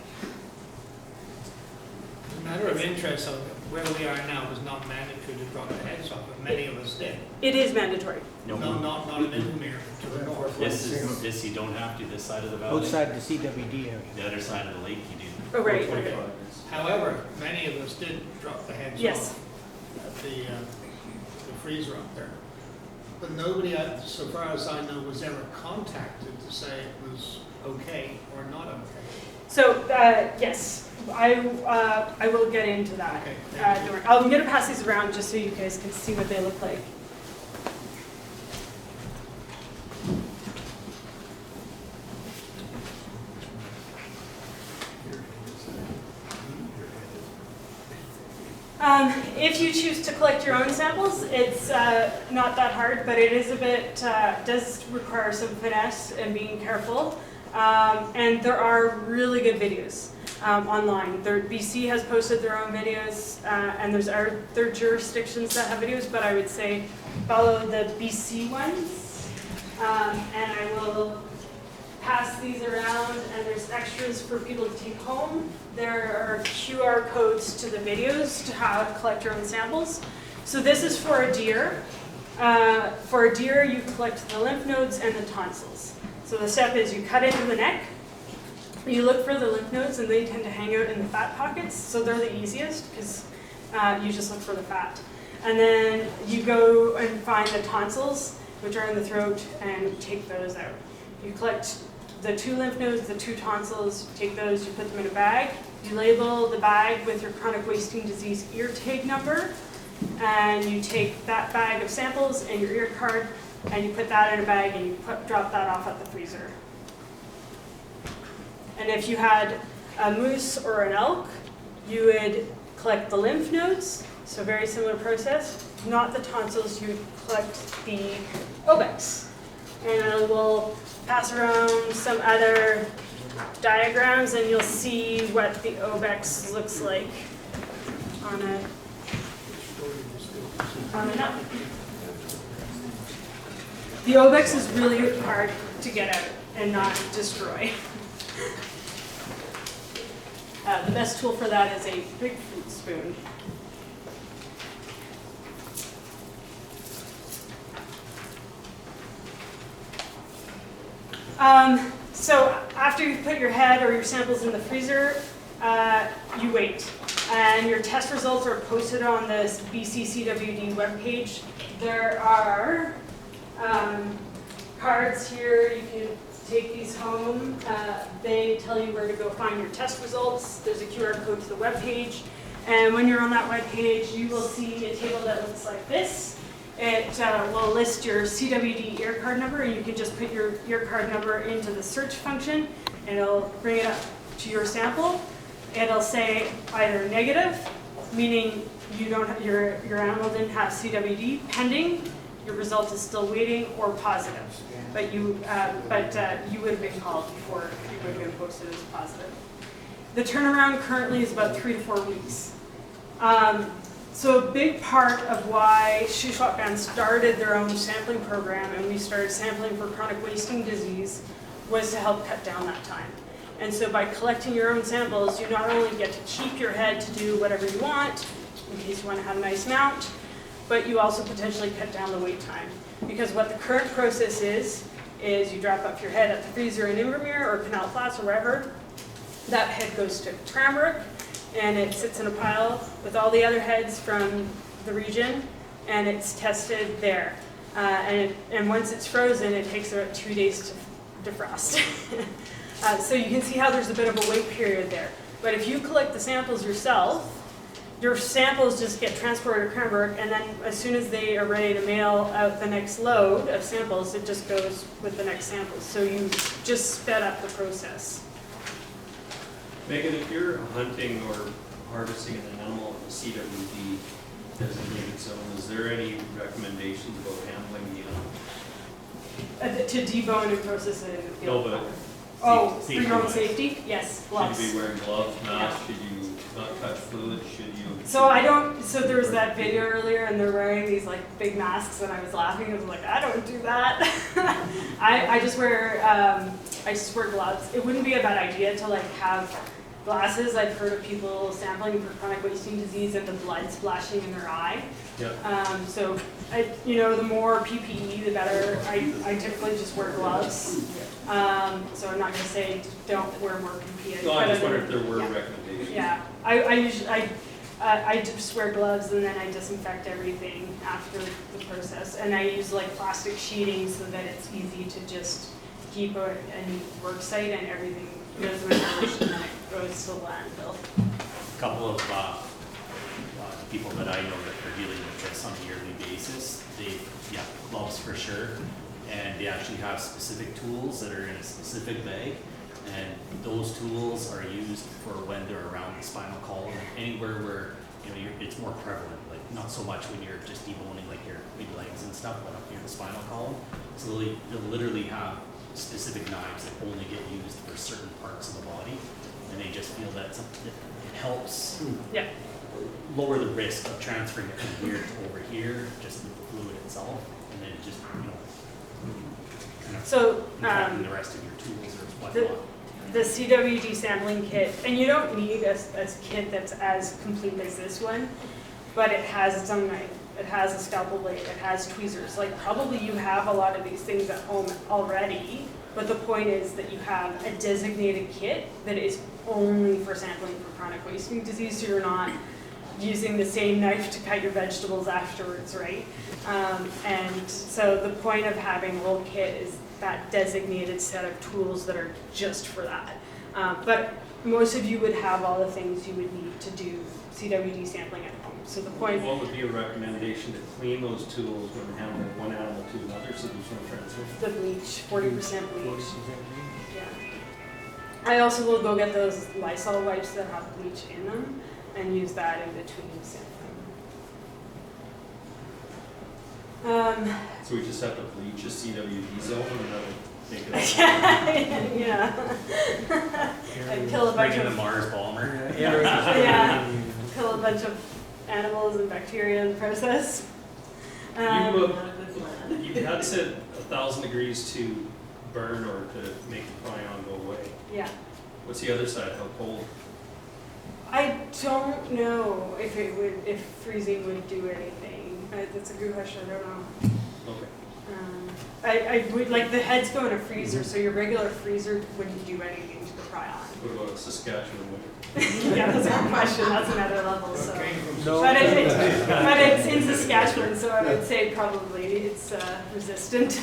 As a matter of interest, so where we are now is not mandatory to drop the heads off, but many of us did. It is mandatory. No, not in Invermere, to the north. This you don't have to, this side of the valley. Outside the CWD area. The other side of the lake you do. Oh, right. 25 Okay. is. However, many of us did drop the heads Yes. off at the freezer up there. But nobody, so far as I know, was ever contacted to say it was okay or not okay. So, yes, I will get into that. Okay, thank you. I'm going to pass these around just so you guys can see what they look like. If you choose to collect your own samples, it's not that hard, but it is a bit, does require some finesse and being careful. And there are really good videos online. BC has posted their own videos, and there's other jurisdictions that have videos, but I would say follow the BC ones. And I will pass these around, and there's extras for people to take home. There are QR codes to the videos to how to collect your own samples. So this is for a deer. For a deer, you collect the lymph nodes and the tonsils. So the step is you cut into the neck, you look for the lymph nodes, and they tend to hang out in the fat pockets, so they're the easiest because you just look for the fat. And then you go and find the tonsils, which are in the throat, and take those out. You collect the 2 lymph nodes, the 2 tonsils, you take those, you put them in a bag. You label the bag with your chronic wasting disease ear tag number, and you take that bag of samples and your ear card, and you put that in a bag and you drop that off at the freezer. And if you had a moose or an elk, you would collect the lymph nodes, so very similar process. Not the tonsils, you would collect the obex. And I will pass around some other diagrams, and you'll see what the obex looks like on a map. The obex is really hard to get out and not destroy. The best tool for that is a big fruit spoon. So after you put your head or your samples in the freezer, you wait. And your test results are posted on this BCCWD webpage. There are cards here. You can take these home. They tell you where to go find your test results. There's a QR code to the webpage. And when you're on that webpage, you will see a table that looks like this. It will list your CWD ear card number, and you can just put your ear card number into the search function, and it'll bring it up to your sample. It'll say either negative, meaning you don't have, your animal didn't have CWD, pending, your result is still waiting, or positive. But you would have been called before you would have been posted as positive. The turnaround currently is about 3 to 4 weeks. So a big part of why Shuswap Band started their own sampling program, and we started sampling for chronic wasting disease, was to help cut down that time. And so by collecting your own samples, you not only get to keep your head to do whatever you want, in case you want to have a nice mount, but you also potentially cut down the wait time. Because what the current process is you drop off your head at the freezer in Invermere or Canal Flats or wherever. That head goes to Cranbrook, and it sits in a pile with all the other heads from the region, and it's tested there. And once it's frozen, it takes about 2 days to defrost. So you can see how there's a bit of a wait period there. But if you collect the samples yourself, your samples just get transported to Cranbrook, and then as soon as they are ready to mail out the next load of samples, it just goes with the next samples. So you just sped up the process. Megan, if you're hunting or harvesting an animal in the CWD designated zone, is there any recommendations about handling the animal? To debone and process it in the field. No, but Oh, for safety your own wise. safety? Yes, gloves. should you be wearing gloves, mask, should you not touch fluid, should you? So there was that video earlier and they're wearing these like big masks and I was laughing, I was like, I don't do that. I just wear gloves. It wouldn't be a bad idea to like have glasses. I've heard of people sampling for chronic wasting disease and the blood splashing in their eye. Yeah. So the more PPE, the better. I typically just wear gloves. So I'm not gonna say don't wear more PPE. No, I just but wondered if there were yeah. recommendations. Yeah, I just wear gloves and then I disinfect everything after the process. And I use like plastic sheeting so that it's easy to just keep a neat work site and everything goes in the garbage and then it goes to the landfill. A couple of people that I know that are dealing with this on a yearly basis, gloves for sure, and they actually have specific tools that are in a specific bag, and those tools are used for when they're around the spinal column, anywhere where it's more prevalent, like not so much when you're just deboning like your big legs and stuff, but up near the spinal column. So they'll literally have specific knives that only get used for certain parts of the body, and they just feel that it helps lower the risk of transferring it from here to over here, just with the fluid itself, and then just kind of impacting the rest of your tools or whatnot. The CWD sampling kit, and you don't need a kit that's as complete as this one, but it has its own knife. It has a scalpel blade, it has tweezers. Like probably you have a lot of these things at home already, but the point is that you have a designated kit that is only for sampling for chronic wasting disease, so you're not using the same knife to cut your vegetables afterwards, right? And so the point of having a whole kit is that designated set of tools that are just for that. But most of you would have all the things you would need to do CWD sampling at home. So the point. What would be a recommendation to clean those tools when handling one animal to another so there's no transfer? The bleach, 40% bleach. Yeah. I also will go get those Lysol wipes that have bleach in them and use that in between sampling. So we just have to bleach a CWD zone and that would make it. Yeah. I'd kill a Bring bunch in the of Mars bomber. kill a bunch of animals and bacteria in the process. Not a good plan. You had said 1,000 degrees to burn or to make the prion go away. Yeah. What's the other side? How cold? I don't know if freezing would do anything. That's a good question. I don't know. Okay. I would like the heads go in a freezer, so your regular freezer wouldn't do anything to the prion. What about Saskatchewan winter? Yeah, that's a good question. That's another level. So, Okay, from but it's in Saskatchewan, so I would say probably it's resistant.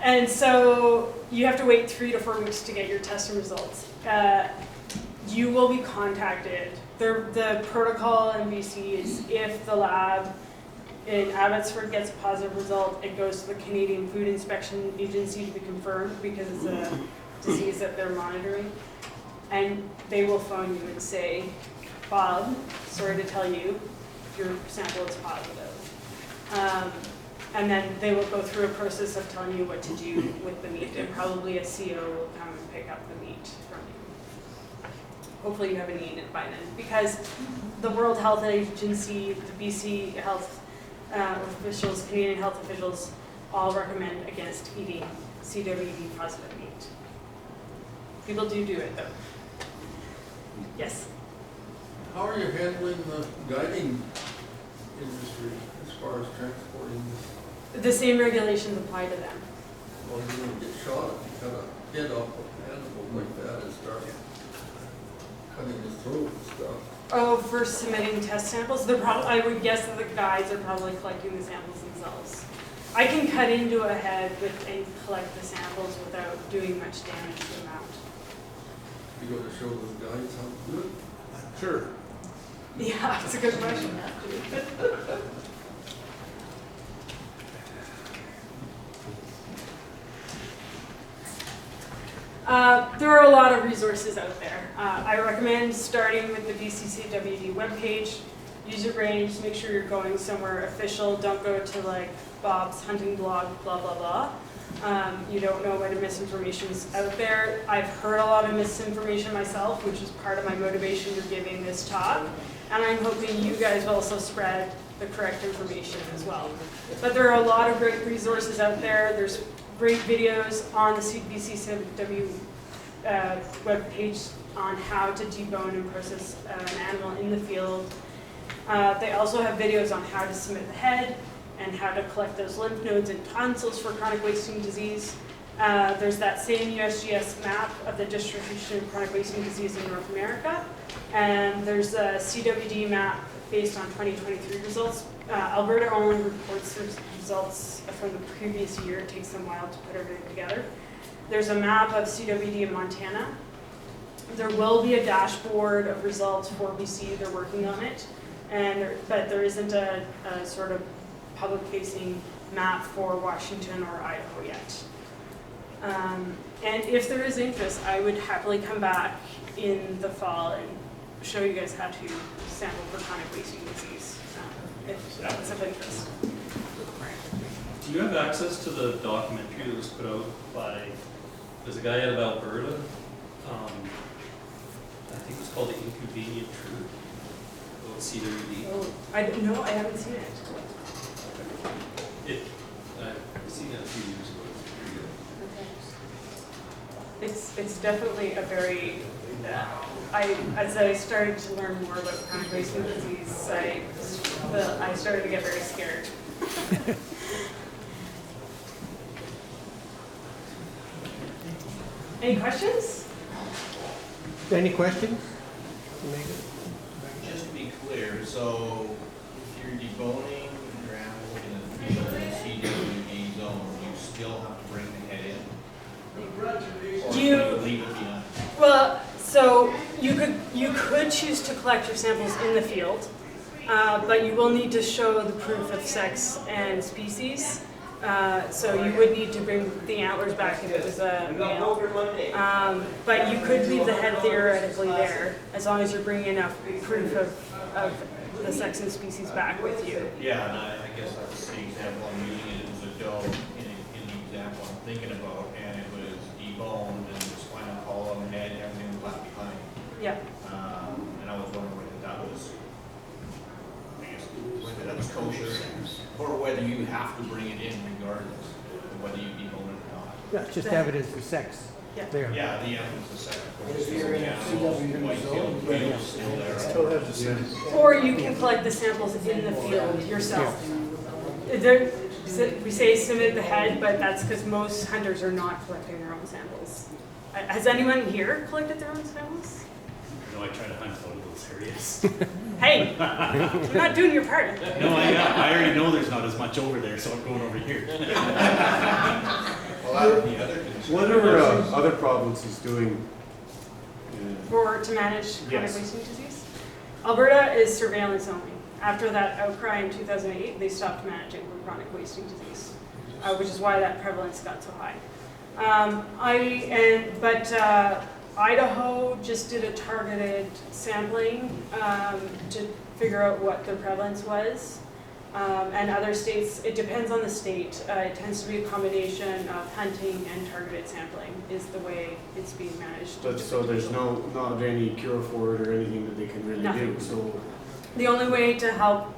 And so you have to wait 3 to 4 weeks to get your testing results. You will be contacted. The protocol in BC is if the lab in Abbotsford gets a positive result, it goes to the Canadian Food Inspection Agency to be confirmed because it's a disease that they're monitoring. And they will phone you and say, Bob, sorry to tell you, your sample is positive. And then they will go through a process of telling you what to do with the meat, and probably a CO will come and pick up the meat from you. Hopefully you haven't eaten it by then, because the World Health Agency, the BC Health officials, Canadian health officials, all recommend against eating CWD positive meat. People do it though. Yes? How are you handling the guiding industry as far as transporting this? The same regulations apply to them. Well, you're gonna get shot if you cut a head off an animal like that and start cutting his throat and stuff. Oh, for submitting test samples? I would guess that the guides are probably collecting the samples themselves. I can cut into a head and collect the samples without doing much damage to the mount. You gotta show those guys how good. Sure. Yeah, that's a good question. There are a lot of resources out there. I recommend starting with the BCCWD webpage. Use your brain, just make sure you're going somewhere official. Don't go to like Bob's hunting blog, blah, blah, blah. You don't know what misinformation is out there. I've heard a lot of misinformation myself, which is part of my motivation for giving this talk. And I'm hoping you guys will also spread the correct information as well. But there are a lot of great resources out there. There's great videos on the BCCW webpage on how to debone and process an animal in the field. They also have videos on how to submit the head and how to collect those lymph nodes and tonsils for chronic wasting disease. There's that same USGS map of the distribution of chronic wasting disease in North America. And there's a CWD map based on 2023 results. Alberta only reports the results from the previous year. It takes them a while to put everything together. There's a map of CWD in Montana. There will be a dashboard of results for BC. They're working on it. But there isn't a sort of public-facing map for Washington or Idaho yet. And if there is interest, I would happily come back in the fall and show you guys how to sample for chronic wasting disease, if that's of interest. Do you have access to the documentary that was put out by, there's a guy out of Alberta, I think it's called The Inconvenient Truth, about CWD. Oh, I haven't seen it. I've seen it a few years ago, it's pretty good. Okay. It's definitely a very, as I started to learn more about chronic wasting disease, I started to get very scared. Any questions? Any questions? Just to be clear, so if you're deboning your animal in a field in a CWD zone, you still have to bring the head in? Or You leave it behind? Well, so you could choose to collect your samples in the field, but you will need to show the proof of sex and species. So you would need to bring the antlers back if it was a male. But you could leave the head theoretically there, as long as you're bringing enough proof of the sex and species back with you. Yeah, and I guess that's the example I'm using. It was a doe in the example I'm thinking about, and it was deboned and the spinal column, head, everything was left behind. Yeah. And I was wondering whether that was, I guess, whether that was kosher, or whether you have to bring it in regardless of whether you debone it or not. Yeah, just evidence of sex. Yeah. There. Yeah, the evidence is second. If you're in a CWD zone, It's still there. Still have the same. Or you can collect the samples in the field yourself. We say submit the head, but that's because most hunters are not collecting their own samples. Has anyone here collected their own samples? No, I try to hunt out of those areas. Hey, you're not doing your part. No, I already know there's not as much over there, so I'm going over here. What are other provinces doing? To manage chronic Yes. wasting disease? Alberta is surveillance only. After that outcry in 2008, they stopped managing for chronic wasting disease, which is why that prevalence got so high. Idaho just did a targeted sampling to figure out what the prevalence was. And other states, it depends on the state. It tends to be a combination of hunting and targeted sampling is the way it's being managed. But so there's not any cure for it or anything that they can really Nothing. do. So The only way to help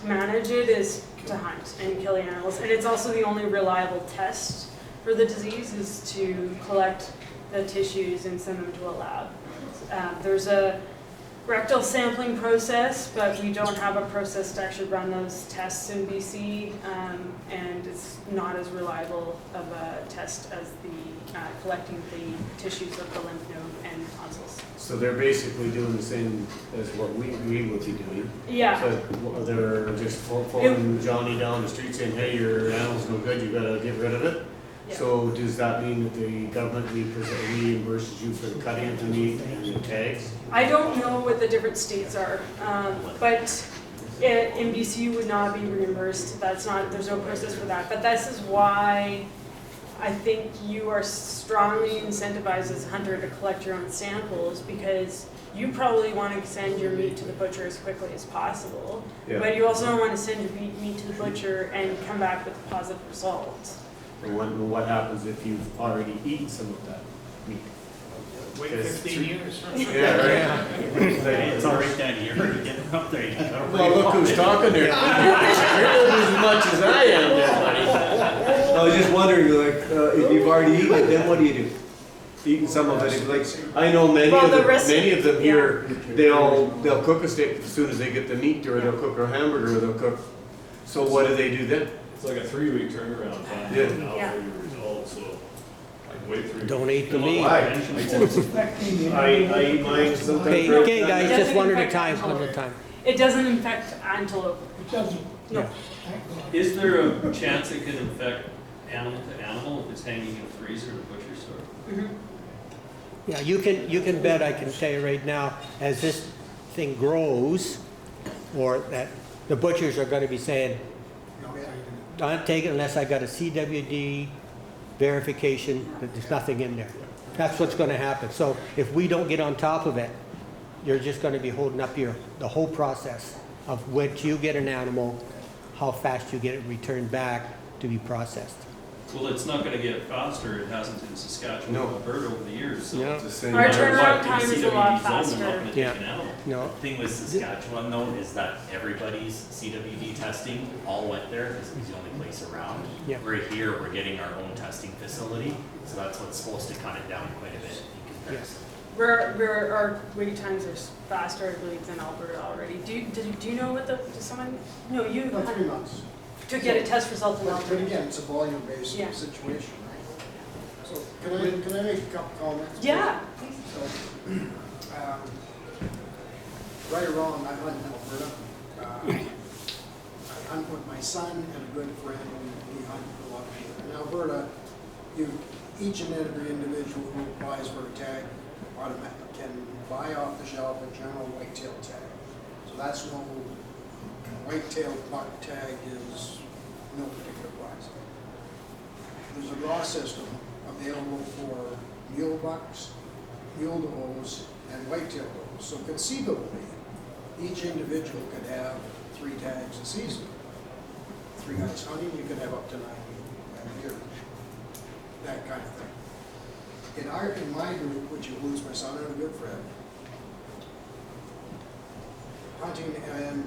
manage it is to hunt and kill the animals. And it's also the only reliable test for the disease is to collect the tissues and send them to a lab. There's a rectal sampling process, but we don't have a process to actually run those tests in BC, and it's not as reliable of a test as the collecting the tissues of the lymph node and tonsils. so they're basically doing the same as what we would be doing. Yeah. So they're just following Johnny down the street saying, hey, your animal's no good, you gotta get rid of it. Yeah. So does that mean that the government reimburses you for the cutting of the meat and the tags? I don't know what the different states are, but in BC you would not be reimbursed. There's no process for that. But this is why I think you are strongly incentivized as a hunter to collect your own samples because you probably want to send your meat to the butcher as quickly as possible. Yeah. But you also don't want to send your meat to the butcher and come back with a positive result. And what happens if you've already eaten some of that meat? Wait Because 15 years. Yeah, right. It's already down here, you're getting up there, you gotta Well, look who's talking there. You're as much as I am there, buddy. I was just wondering, like, if you've already eaten it, then what do you do? Eaten some of it, like, I know many of them here, they'll cook a steak as soon as they get the meat, or they'll cook a hamburger, or they'll cook. So what do they do then? It's like a 3-week turnaround time Yeah. now for your results, so like wait 3 weeks. Don't eat the meat. I eat mine sometimes. Okay, guys, just Doesn't one at a infect time, antelope. one at a time. It doesn't infect antelope. It doesn't. No. Is there a chance it could infect animal to animal if it's hanging in a freezer at a butcher store? Yeah, you can bet, I can tell you right now, as this thing grows, or that the butchers are gonna be saying, don't take it unless I got a CWD verification that there's nothing in there. That's what's gonna happen. So if we don't get on top of it, you're just gonna be holding up the whole process of when you get an animal, how fast you get it returned back to be processed. Well, it's not gonna get faster, it hasn't in Saskatchewan No. and Alberta over the years, so. Yeah. It's the same. Our No matter turnaround what, in time is a CWD lot zone, they're not faster. gonna take Yeah. an animal. No, The thing with Saskatchewan though is that everybody's CWD testing all went there because it's the only place around. Yeah. We're here, we're getting our own testing facility, so that's what's supposed to cut it down quite a bit in comparison. Our wait times are faster, I believe, than Alberta already. Do you know what does someone, no, you, About 3 months. to get a test result in But Alberta? again, it's a volume-based Yeah. situation, right? So can I make a couple comments? Yeah. So, right or wrong, I hunt in Alberta. I hunt with my son and a good friend, and we hunt a lot of people. In Alberta, each and every individual who applies for a tag automatically can buy off the shelf a general whitetail tag. So that's no whitetail buck tag is no particular price. There's a raw system available for mule bucks, mule does, and whitetail does. So conceivably, each individual could have 3 tags a season. 3 guys hunting, you could have up to 9 a year. That kind of thing. In my group, which includes my son and a good friend, hunting and